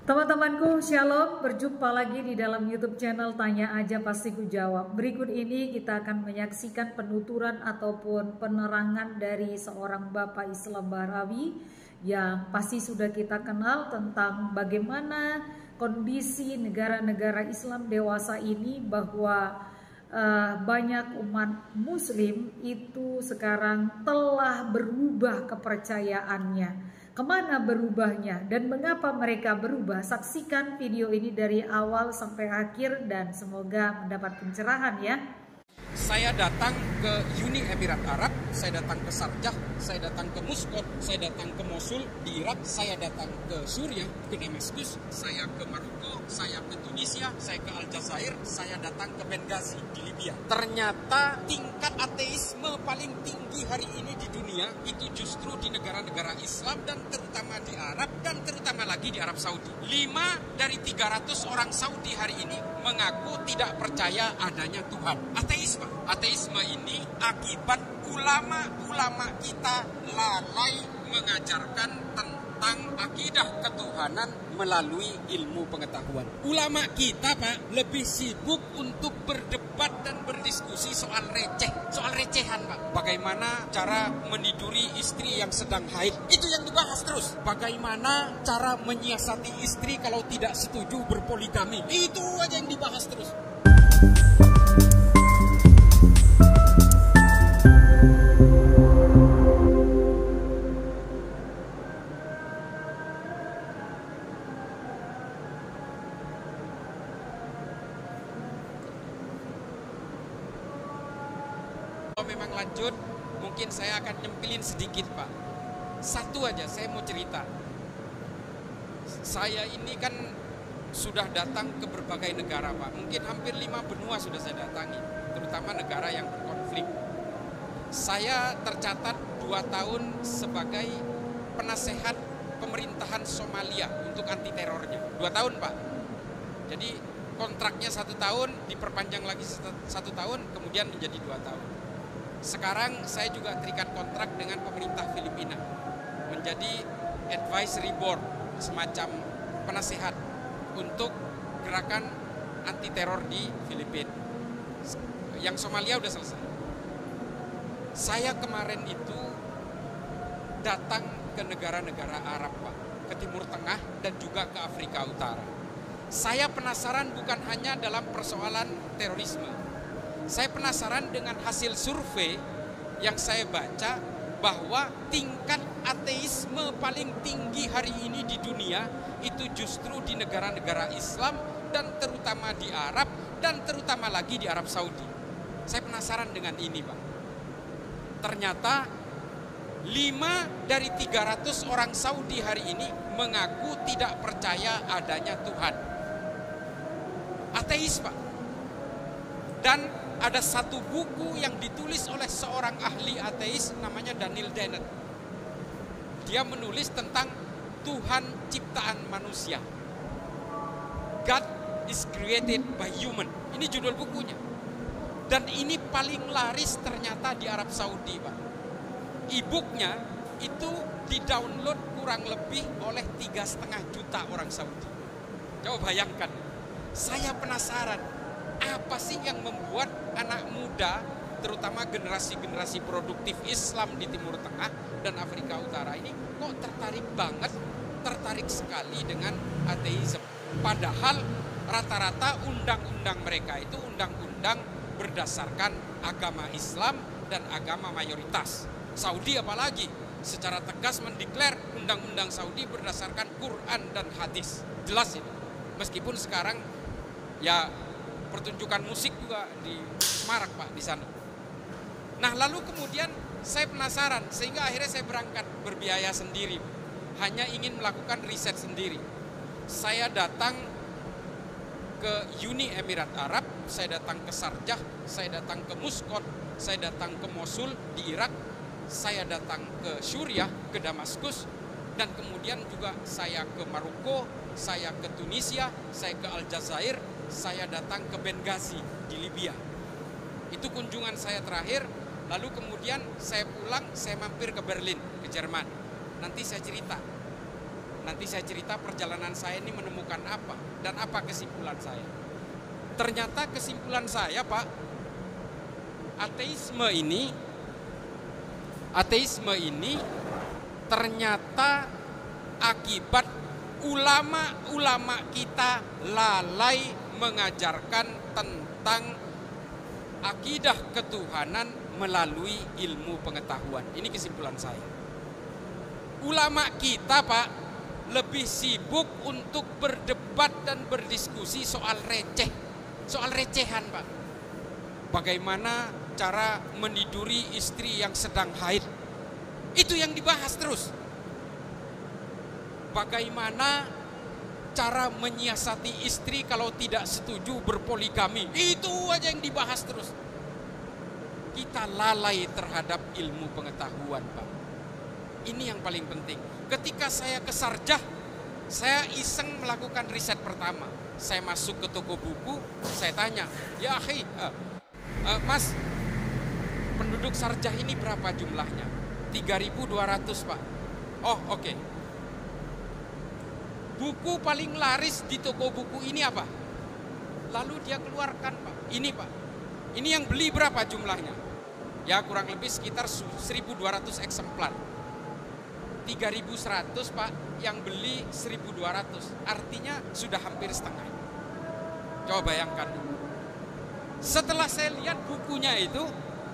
Teman-temanku, Shalom, berjumpa lagi di dalam YouTube channel Tanya Aja Pasti Ku Jawab. Berikut ini kita akan menyaksikan penuturan ataupun penerangan dari seorang Bapak Islam Bahrawi yang pasti sudah kita kenal tentang bagaimana kondisi negara-negara Islam dewasa ini, bahwa banyak umat muslim itu sekarang telah berubah kepercayaannya. Kemana berubahnya dan mengapa mereka berubah? Saksikan video ini dari awal sampai akhir dan semoga mendapat pencerahan ya. Saya datang ke Uni Emirat Arab, saya datang ke Sharjah, saya datang ke Muscat, saya datang ke Mosul di Irak, saya datang ke Suriah, ke Damaskus, saya ke Maroko, saya ke Tunisia, saya ke Aljazair, saya datang ke Benghazi di Libya. Ternyata tingkat ateisme paling tinggi hari ini di dunia itu justru di negara-negara Islam dan terutama di Arab dan terutama lagi di Arab Saudi. 5 dari 300 orang Saudi hari ini mengaku tidak percaya adanya Tuhan. Ateisme ini akibat ulama-ulama kita lalai mengajarkan tentang akidah ketuhanan melalui ilmu pengetahuan. Ulama kita, Pak, lebih sibuk untuk berdebat dan berdiskusi soal recehan, Pak. Bagaimana cara meniduri istri yang sedang haid, itu yang dibahas terus. Bagaimana cara menyiasati istri kalau tidak setuju berpoligami, itu aja yang dibahas terus. Kalau memang lanjut, mungkin saya akan nyempilin sedikit, Pak. Satu aja, saya mau cerita. Saya ini kan sudah datang ke berbagai negara, Pak. Mungkin hampir 5 benua sudah saya datangi, terutama negara yang berkonflik. Saya tercatat 2 tahun sebagai penasehat pemerintahan Somalia untuk anti terornya. 2 tahun, Pak. Jadi kontraknya 1 tahun, diperpanjang lagi 1 tahun, kemudian menjadi 2 tahun. Sekarang saya juga terikat kontrak dengan pemerintah Filipina menjadi advisory board, semacam penasehat untuk gerakan anti teror di Filipina. Yang Somalia udah selesai. Saya kemarin itu datang ke negara-negara Arab, Pak, ke Timur Tengah dan juga ke Afrika Utara. Saya penasaran bukan hanya dalam persoalan terorisme. Saya penasaran dengan hasil survei yang saya baca bahwa tingkat ateisme paling tinggi hari ini di dunia itu justru di negara-negara Islam dan terutama di Arab dan terutama lagi di Arab Saudi. Saya penasaran dengan ini, Pak. Ternyata 5 dari 300 orang Saudi hari ini mengaku tidak percaya adanya Tuhan. Ateis, Pak. Dan ada satu buku yang ditulis oleh seorang ahli ateis namanya Daniel Dennett. Dia menulis tentang Tuhan ciptaan manusia. God is created by human. Ini judul bukunya. Dan ini paling laris ternyata di Arab Saudi, Pak. E-booknya itu di-download kurang lebih oleh 3,5 juta orang Saudi. Coba bayangkan. Saya penasaran. Apa sih yang membuat anak muda, terutama generasi-generasi produktif Islam di Timur Tengah dan Afrika Utara ini kok tertarik sekali dengan ateisme? Padahal rata-rata undang-undang mereka itu undang-undang berdasarkan agama Islam dan agama mayoritas. Saudi apalagi secara tegas mendeklar undang-undang Saudi berdasarkan Quran dan hadis. Jelas ini. Meskipun sekarang ya pertunjukan musik juga di Semarak, Pak, di sana. Nah, lalu kemudian saya penasaran sehingga akhirnya saya berangkat berbiaya sendiri. Hanya ingin melakukan riset sendiri. Saya datang ke Uni Emirat Arab, saya datang ke Sharjah, saya datang ke Muscat, saya datang ke Mosul di Irak, saya datang ke Suriah, ke Damaskus, dan kemudian juga saya ke Maroko, saya ke Tunisia, saya ke Aljazair, saya datang ke Benghazi di Libya. Itu kunjungan saya terakhir. Lalu kemudian saya pulang, saya mampir ke Berlin, ke Jerman. Nanti saya cerita Nanti saya cerita perjalanan saya ini menemukan apa dan apa kesimpulan saya. Ternyata kesimpulan saya, Pak, ateisme ini ternyata akibat ulama-ulama kita lalai mengajarkan tentang akidah ketuhanan melalui ilmu pengetahuan. Ini kesimpulan saya. Ulama kita, Pak, lebih sibuk untuk berdebat dan berdiskusi soal recehan, Pak. Bagaimana cara meniduri istri yang sedang haid. Itu yang dibahas terus. Bagaimana cara menyiasati istri kalau tidak setuju berpoligami. Itu aja yang dibahas terus. Kita lalai terhadap ilmu pengetahuan, Pak. Ini yang paling penting. Ketika saya ke Sarjah, saya iseng melakukan riset pertama. Saya masuk ke toko buku, saya tanya, ya akhi, Mas, penduduk Sarjah ini berapa jumlahnya? 3.200, Pak. Oh, oke. Buku paling laris di toko buku ini apa? Lalu dia keluarkan, Pak. Ini, Pak. Ini yang beli berapa jumlahnya? Ya, kurang lebih sekitar 1.200 eksemplar. 3.100, Pak, yang beli 1.200. Artinya sudah hampir setengah. Coba bayangkan. Setelah saya lihat bukunya itu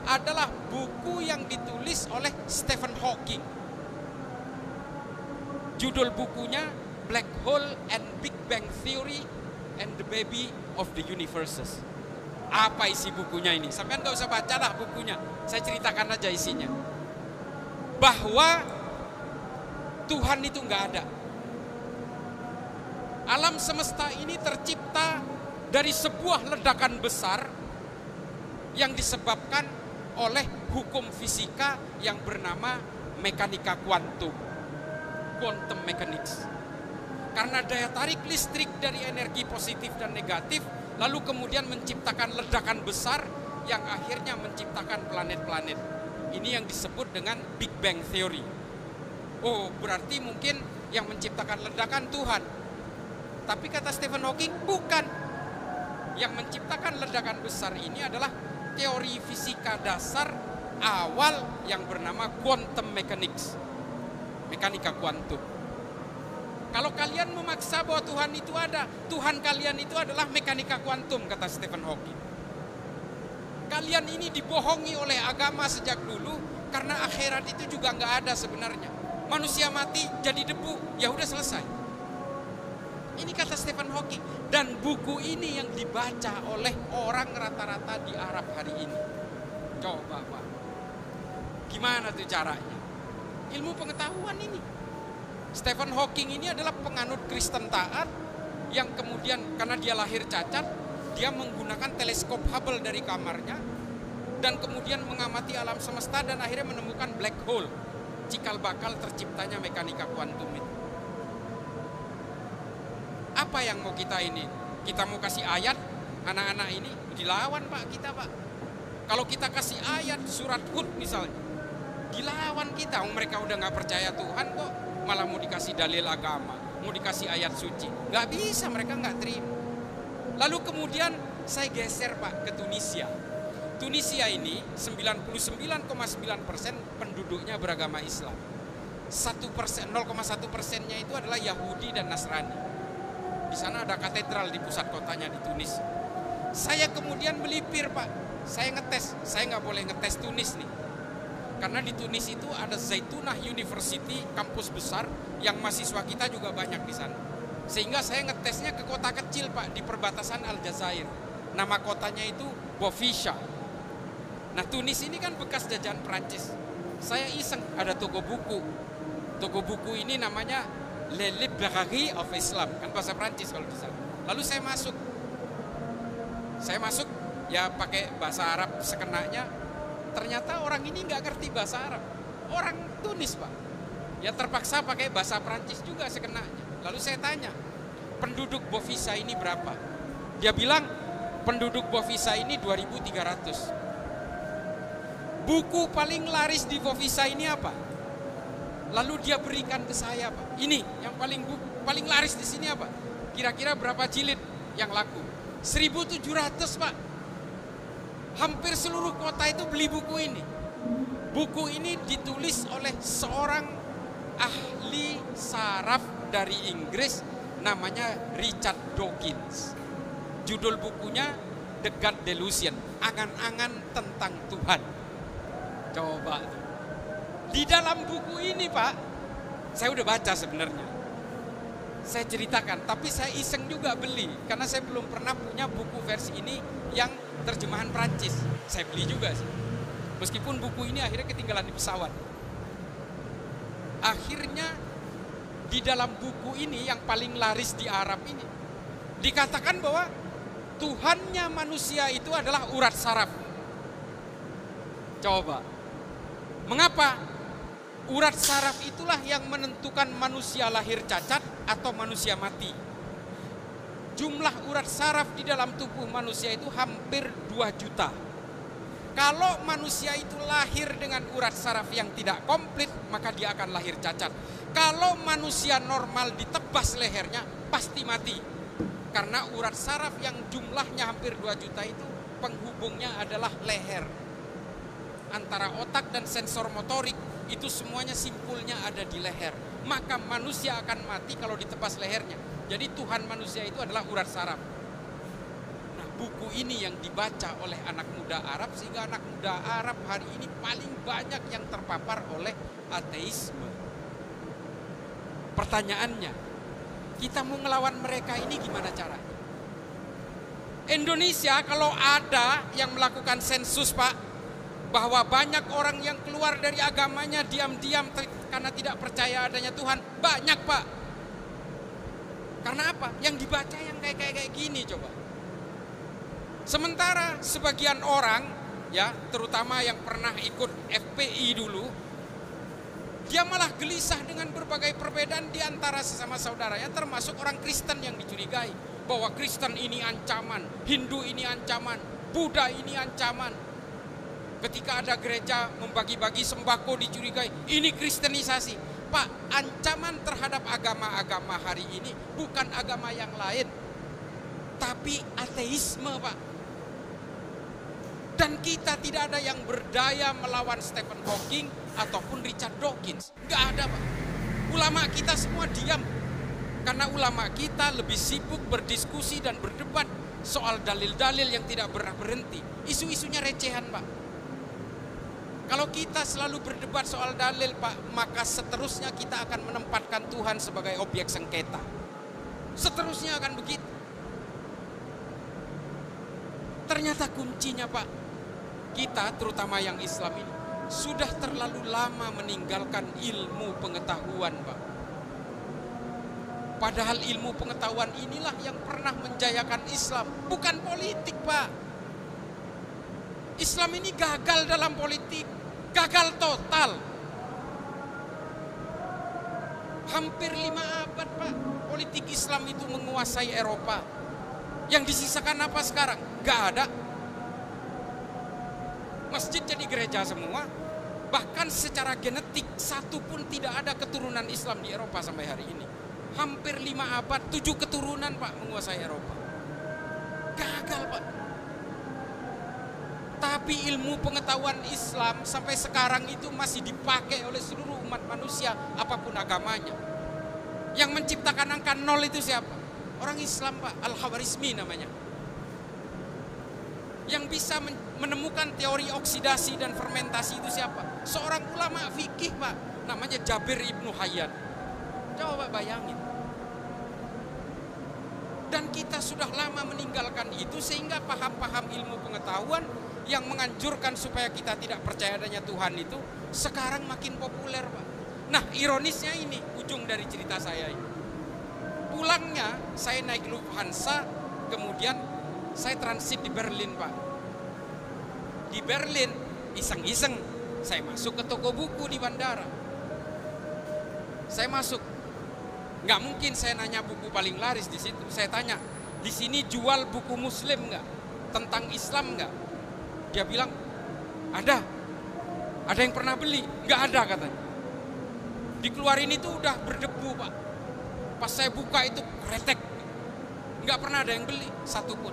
adalah buku yang ditulis oleh Stephen Hawking. Judul bukunya Black Hole and Big Bang Theory and the Baby of the Universes. Apa isi bukunya ini? Sampean gak usah baca lah bukunya. Saya ceritakan aja isinya. Bahwa Tuhan itu gak ada. Alam semesta ini tercipta dari sebuah ledakan besar yang disebabkan oleh hukum fisika yang bernama mekanika kuantum, quantum mechanics. Karena daya tarik listrik dari energi positif dan negatif, lalu kemudian menciptakan ledakan besar yang akhirnya menciptakan planet-planet. Ini yang disebut dengan Big Bang Theory. Oh, berarti mungkin yang menciptakan ledakan Tuhan. Tapi kata Stephen Hawking, bukan. Yang menciptakan ledakan besar ini adalah teori fisika dasar awal yang bernama quantum mechanics, mekanika kuantum. Kalau kalian memaksa bahwa Tuhan itu ada, Tuhan kalian itu adalah mekanika kuantum, kata Stephen Hawking. Kalian ini dibohongi oleh agama sejak dulu, karena akhirat itu juga nggak ada sebenarnya. Manusia mati jadi debu, ya udah selesai. Ini kata Stephen Hawking. Dan buku ini yang dibaca oleh orang rata-rata di Arab hari ini. Coba, Pak. Gimana tuh caranya? Ilmu pengetahuan ini. Stephen Hawking ini adalah penganut Kristen taat yang kemudian karena dia lahir cacat, dia menggunakan teleskop Hubble dari kamarnya dan kemudian mengamati alam semesta dan akhirnya menemukan black hole, cikal bakal terciptanya mekanika kuantum itu. Apa yang mau kita ini? Kita mau kasih ayat anak-anak ini dilawan, Pak, kita, Pak. Kalau kita kasih ayat surat Hud misalnya, dilawan kita. Mereka udah nggak percaya Tuhan kok, malah mau dikasih dalil agama, mau dikasih ayat suci. Nggak bisa, mereka nggak terima. Lalu kemudian saya geser, Pak, ke Tunisia. Tunisia ini 99,9% penduduknya beragama Islam. 0,1%-nya itu adalah Yahudi dan Nasrani. Di sana ada katedral di pusat kotanya di Tunis. Saya kemudian melipir, Pak. Saya ngetes, saya nggak boleh ngetes Tunis nih. Karena di Tunis itu ada Zaitunah University, kampus besar, yang mahasiswa kita juga banyak di sana. Sehingga saya ngetesnya ke kota kecil, Pak, di perbatasan Aljazair. Nama kotanya itu Bofisha. Nah, Tunis ini kan bekas jajahan Prancis. Saya iseng, ada toko buku. Toko buku ini namanya Le Librairie of Islam, kan bahasa Prancis kalau di sana. Lalu saya masuk, ya pakai bahasa Arab sekenanya. Ternyata orang ini nggak ngerti bahasa Arab. Orang Tunis, Pak. Ya terpaksa pakai bahasa Prancis juga sekenanya. Lalu saya tanya, penduduk Bofisha ini berapa? Dia bilang, penduduk Bofisha ini 2.300. Buku paling laris di Bofisha ini apa? Lalu dia berikan ke saya, Pak. Ini yang paling laris di sini apa? Kira-kira berapa jilid yang laku? 1.700, Pak. Hampir seluruh kota itu beli buku ini. Buku ini ditulis oleh seorang ahli saraf dari Inggris, namanya Richard Dawkins. Judul bukunya The God Delusion, angan-angan tentang Tuhan. Coba. Di dalam buku ini, Pak, saya udah baca sebenarnya. Saya ceritakan, tapi saya iseng juga beli karena saya belum pernah punya buku versi ini yang terjemahan Prancis. Saya beli juga sih. Meskipun buku ini akhirnya ketinggalan di pesawat. Akhirnya di dalam buku ini yang paling laris di Arab ini dikatakan bahwa Tuhannya manusia itu adalah urat saraf. Coba. Mengapa? Urat saraf itulah yang menentukan manusia lahir cacat atau manusia mati. Jumlah urat saraf di dalam tubuh manusia itu hampir 2 juta. Kalau manusia itu lahir dengan urat saraf yang tidak komplit, maka dia akan lahir cacat. Kalau manusia normal ditebas lehernya, pasti mati. Karena urat saraf yang jumlahnya hampir 2 juta itu penghubungnya adalah leher. Antara otak dan sensor motorik itu semuanya simpulnya ada di leher. Maka manusia akan mati kalau ditebas lehernya. Jadi Tuhan manusia itu adalah urat saraf. Nah, buku ini yang dibaca oleh anak muda Arab, sehingga anak muda Arab hari ini paling banyak yang terpapar oleh ateisme. Pertanyaannya, kita mau ngelawan mereka ini gimana caranya? Indonesia kalau ada yang melakukan sensus, Pak, bahwa banyak orang yang keluar dari agamanya diam-diam karena tidak percaya adanya Tuhan, banyak, Pak. Karena apa? Yang dibaca yang kayak gini coba. Sementara sebagian orang, ya, terutama yang pernah ikut FPI dulu, dia malah gelisah dengan berbagai perbedaan di antara sesama saudaranya, termasuk orang Kristen yang dicurigai bahwa Kristen ini ancaman, Hindu ini ancaman, Buddha ini ancaman. Ketika ada gereja membagi-bagi sembako dicurigai, ini kristenisasi. Pak, ancaman terhadap agama-agama hari ini bukan agama yang lain, tapi ateisme, Pak. Dan kita tidak ada yang berdaya melawan Stephen Hawking ataupun Richard Dawkins. Nggak ada, Pak. Ulama kita semua diam. Karena ulama kita lebih sibuk berdiskusi dan berdebat soal dalil-dalil yang tidak pernah berhenti. Isu-isunya recehan, Pak. Kalau kita selalu berdebat soal dalil, Pak, maka seterusnya kita akan menempatkan Tuhan sebagai objek sengketa. Seterusnya akan begitu. Ternyata kuncinya, Pak, kita terutama yang Islam ini sudah terlalu lama meninggalkan ilmu pengetahuan, Pak. Padahal ilmu pengetahuan inilah yang pernah menjayakan Islam, bukan politik, Pak. Islam ini gagal dalam politik, gagal total. Hampir 5 abad, Pak, politik Islam itu menguasai Eropa. Yang disisakan apa sekarang? Gak ada. Masjid jadi gereja semua. Bahkan secara genetik satu pun tidak ada keturunan Islam di Eropa sampai hari ini. Hampir 5 abad, 7 keturunan, Pak, menguasai Eropa. Gagal, Pak. Tapi ilmu pengetahuan Islam sampai sekarang itu masih dipakai oleh seluruh umat manusia apapun agamanya. Yang menciptakan angka 0 itu siapa? Orang Islam, Pak, Al-Khawarizmi namanya. Yang bisa menemukan teori oksidasi dan fermentasi itu siapa? Seorang ulama fikih, Pak, namanya Jabir Ibnu Hayyan. Coba bayangin. Dan kita sudah lama meninggalkan itu sehingga paham-paham ilmu pengetahuan yang menganjurkan supaya kita tidak percaya adanya Tuhan itu sekarang makin populer, Pak. Nah, ironisnya ini ujung dari cerita saya ini. Pulangnya saya naik Lufthansa, kemudian saya transit di Berlin, Pak. Di Berlin iseng-iseng saya masuk ke toko buku di bandara. Saya masuk, nggak mungkin saya nanya buku paling laris di situ. Saya tanya, di sini jual buku Muslim nggak? Tentang Islam nggak? Dia bilang, ada yang pernah beli? Nggak ada, katanya. Dikeluarin itu udah berdebu, Pak. Pas saya buka itu kretek. Nggak pernah ada yang beli satupun.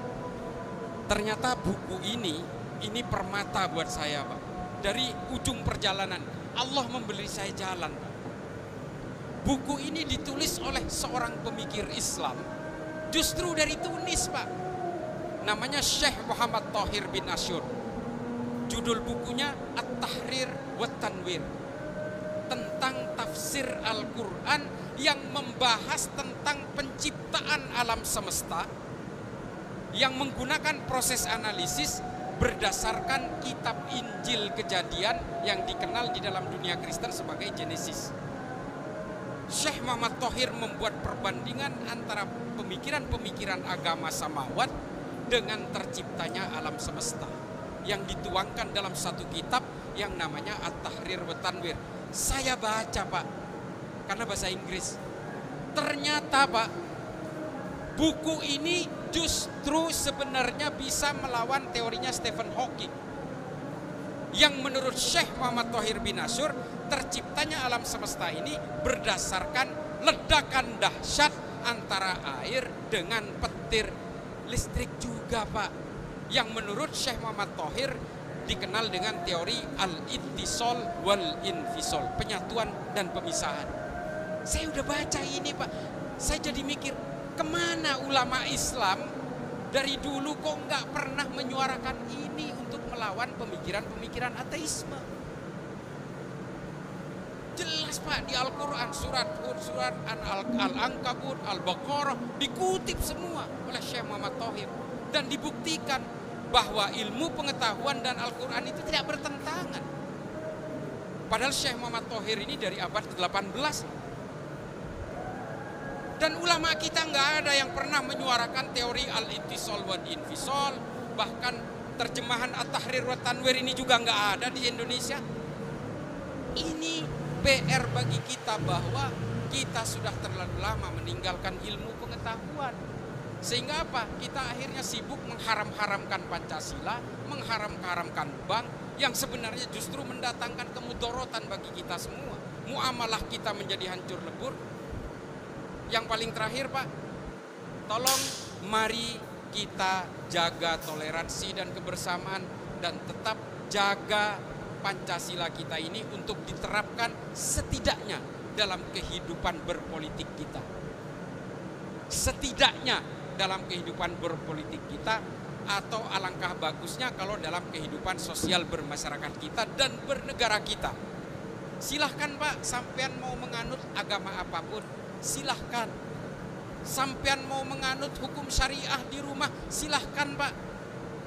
Ternyata buku ini permata buat saya, Pak. Dari ujung perjalanan Allah memberi saya jalan, Pak. Buku ini ditulis oleh seorang pemikir Islam, justru dari Tunis, Pak. Namanya Syekh Muhammad Thohir bin Asyur. Judul bukunya At-Tahrir wa Tanwir, tentang tafsir Al-Quran yang membahas tentang penciptaan alam semesta, yang menggunakan proses analisis berdasarkan kitab Injil Kejadian yang dikenal di dalam dunia Kristen sebagai Genesis. Syekh Muhammad Thohir membuat perbandingan antara pemikiran-pemikiran agama samawat dengan terciptanya alam semesta yang dituangkan dalam satu kitab yang namanya At-Tahrir wa Tanwir. Saya baca, Pak, karena bahasa Inggris. Ternyata, Pak, buku ini justru sebenarnya bisa melawan teorinya Stephen Hawking, yang menurut Syekh Muhammad Thohir bin Asyur, terciptanya alam semesta ini berdasarkan ledakan dahsyat antara air dengan petir listrik juga, Pak. Yang menurut Syekh Muhammad Thohir dikenal dengan teori al-ittisal wal-infisal, penyatuan dan pemisahan. Saya udah baca ini, Pak. Saya jadi mikir, kemana ulama Islam dari dulu kok nggak pernah menyuarakan ini untuk melawan pemikiran-pemikiran ateisme? Jelas, Pak, di Al-Quran, surat Al-Ankabut, Al-Baqarah dikutip semua oleh Syekh Muhammad Thohir dan dibuktikan bahwa ilmu pengetahuan dan Al-Quran itu tidak bertentangan. Padahal Syekh Muhammad Thohir ini dari abad ke-18. Dan ulama kita nggak ada yang pernah menyuarakan teori al-ittisal wal infisal. Bahkan terjemahan At-Tahrir wa Tanwir ini juga nggak ada di Indonesia. Ini PR bagi kita bahwa kita sudah terlalu lama meninggalkan ilmu pengetahuan. Sehingga apa? Kita akhirnya sibuk mengharam-haramkan Pancasila, mengharam-haramkan bank, yang sebenarnya justru mendatangkan kemudorotan bagi kita semua. Muamalah kita menjadi hancur lebur. Yang paling terakhir, Pak, tolong mari kita jaga toleransi dan kebersamaan dan tetap jaga Pancasila kita ini untuk diterapkan setidaknya dalam kehidupan berpolitik kita. Setidaknya dalam kehidupan berpolitik kita, atau alangkah bagusnya kalau dalam kehidupan sosial bermasyarakat kita dan bernegara kita. Silahkan, Pak, sampean mau menganut agama apapun, silahkan. Sampean mau menganut hukum syariah di rumah, silahkan, Pak.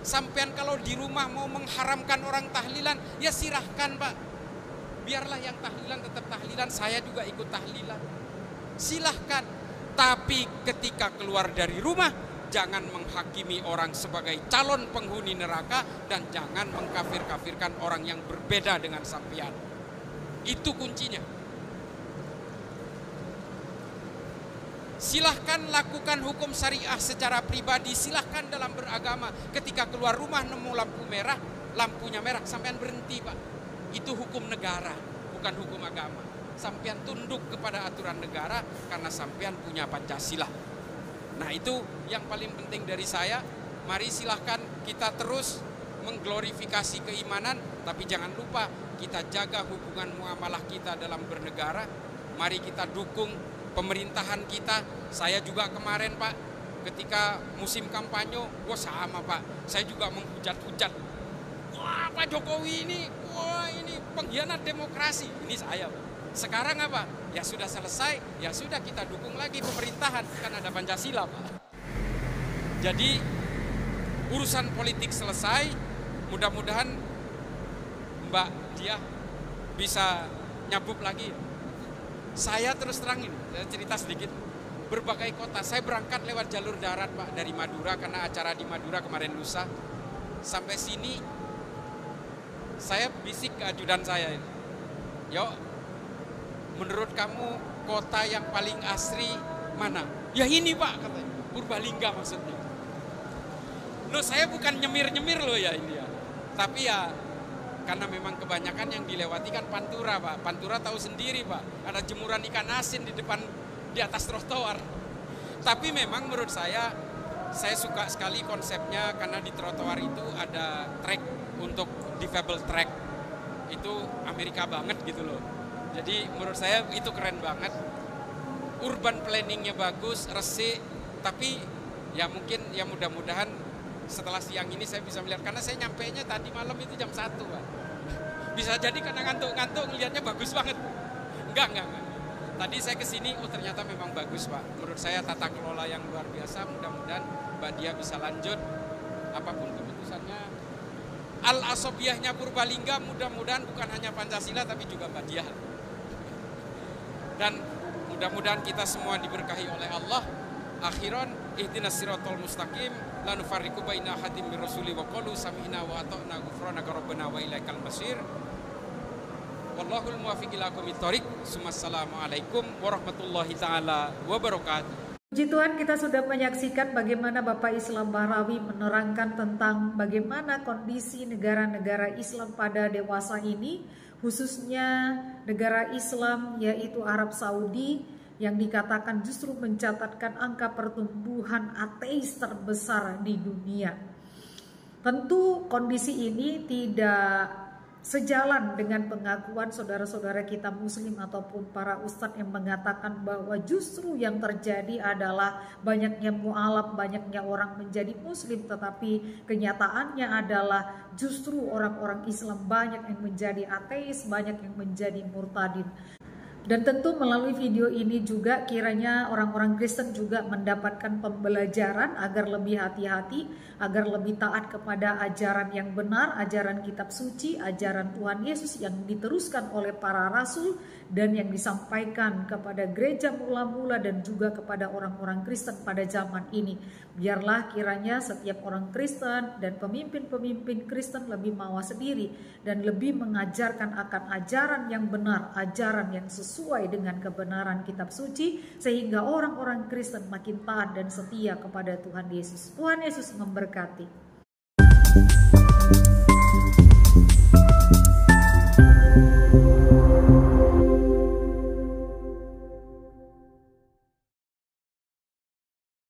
Sampean kalau di rumah mau mengharamkan orang tahlilan, ya silahkan, Pak. Biarlah yang tahlilan tetap tahlilan, saya juga ikut tahlilan. Silahkan. Tapi ketika keluar dari rumah, jangan menghakimi orang sebagai calon penghuni neraka dan jangan mengkafir-kafirkan orang yang berbeda dengan sampean. Itu kuncinya. Silahkan lakukan hukum syariah secara pribadi, silahkan dalam beragama. Ketika keluar rumah nemu lampu merah, lampunya merah, sampean berhenti, Pak. Itu hukum negara, bukan hukum agama. Sampean tunduk kepada aturan negara karena sampean punya Pancasila. Nah, itu yang paling penting dari saya. Mari silahkan kita terus mengglorifikasi keimanan, tapi jangan lupa kita jaga hubungan muamalah kita dalam bernegara. Mari kita dukung pemerintahan kita. Saya juga kemarin, Pak, ketika musim kampanye, wah sama, Pak, saya juga menghujat-hujat. Wah, Pak Jokowi ini, wah ini pengkhianat demokrasi. Ini saya, Pak. Sekarang apa? Ya sudah selesai, ya sudah kita dukung lagi pemerintahan, kan ada Pancasila, Pak. Jadi urusan politik selesai, mudah-mudahan Mbak Diah bisa nyabuk lagi. Saya terus terang ini, saya cerita sedikit. Berbagai kota, saya berangkat lewat jalur darat, Pak, dari Madura karena acara di Madura kemarin lusa. Sampai sini saya bisik ke ajudan saya, "Yo, menurut kamu kota yang paling asri mana?" "Ya ini, Pak," katanya. Purbalingga maksudnya. Loh, saya bukan nyemir-nyemir loh ya ini ya. Tapi ya Karena memang kebanyakan yang dilewati kan Pantura, Pak. Pantura tahu sendiri, Pak. Ada jemuran ikan asin di atas trotoar. Tapi memang menurut saya suka sekali konsepnya karena di trotoar itu ada track untuk difabel track. Itu Amerika banget gitu loh. Jadi menurut saya itu keren banget. Urban planningnya bagus, resik, tapi ya mungkin ya mudah-mudahan setelah siang ini saya bisa melihat, karena saya nyampainya tadi malam itu jam 1, Pak. Bisa jadi karena ngantuk-ngantuk ngelihatnya bagus banget. Enggak. Tadi saya kesini, ternyata memang bagus, Pak. Menurut saya tata kelola yang luar biasa. Mudah-mudahan Mbak Dia bisa lanjut apapun keputusannya. Al-Asobiyahnya Purbalingga mudah-mudahan bukan hanya Pancasila tapi juga Mbak Dia. Dan mudah-mudahan kita semua diberkahi oleh Allah. Akhiran, ihdinas siratal mustaqim, la nufarriqu baina ahadin min rusuli wa qalu sami'na wa ata'na ghufranaka rabbana wa ilaikal masir. Wallahul muwaffiq ila aqwamit thoriq. Assalamualaikum warahmatullahi taala wabarakatuh. Puji Tuhan, kita sudah menyaksikan bagaimana Bapak Islam Bahrawi menerangkan tentang bagaimana kondisi negara-negara Islam pada dewasa ini, khususnya negara Islam yaitu Arab Saudi yang dikatakan justru mencatatkan angka pertumbuhan ateis terbesar di dunia. Tentu kondisi ini tidak sejalan dengan pengakuan saudara-saudara kita muslim ataupun para ustadz yang mengatakan bahwa justru yang terjadi adalah banyaknya mu'alaf, banyaknya orang menjadi muslim, tetapi kenyataannya adalah justru orang-orang Islam banyak yang menjadi ateis, banyak yang menjadi murtadin. Dan tentu melalui video ini juga kiranya orang-orang Kristen juga mendapatkan pembelajaran agar lebih hati-hati, agar lebih taat kepada ajaran yang benar, ajaran kitab suci, ajaran Tuhan Yesus yang diteruskan oleh para rasul dan yang disampaikan kepada gereja mula-mula dan juga kepada orang-orang Kristen pada zaman ini. Biarlah kiranya setiap orang Kristen dan pemimpin-pemimpin Kristen lebih mawas diri dan lebih mengajarkan akan ajaran yang benar, ajaran yang sesuai dengan kebenaran kitab suci, sehingga orang-orang Kristen makin taat dan setia kepada Tuhan Yesus. Tuhan Yesus memberkati.